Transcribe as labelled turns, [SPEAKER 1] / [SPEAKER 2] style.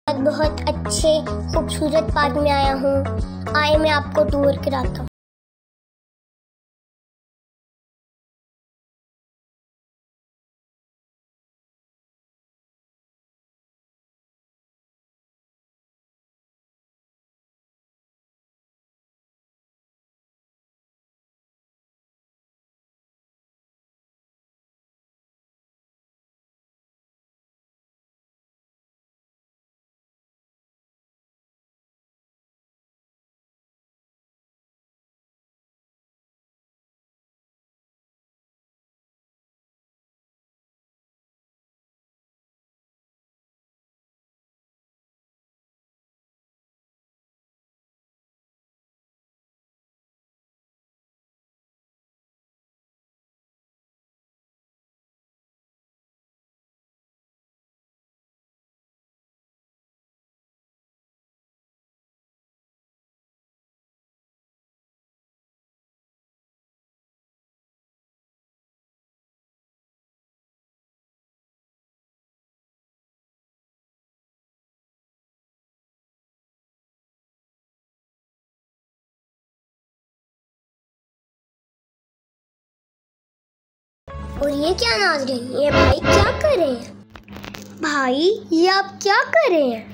[SPEAKER 1] बहुत अच्छे खूबसूरत पार्क में आया हूँ। आए मैं आपको टूर कराता हूँ। और ये क्या नाज़रीन, ये भाई क्या कर रहे हैं? भाई ये आप क्या कर रहे हैं?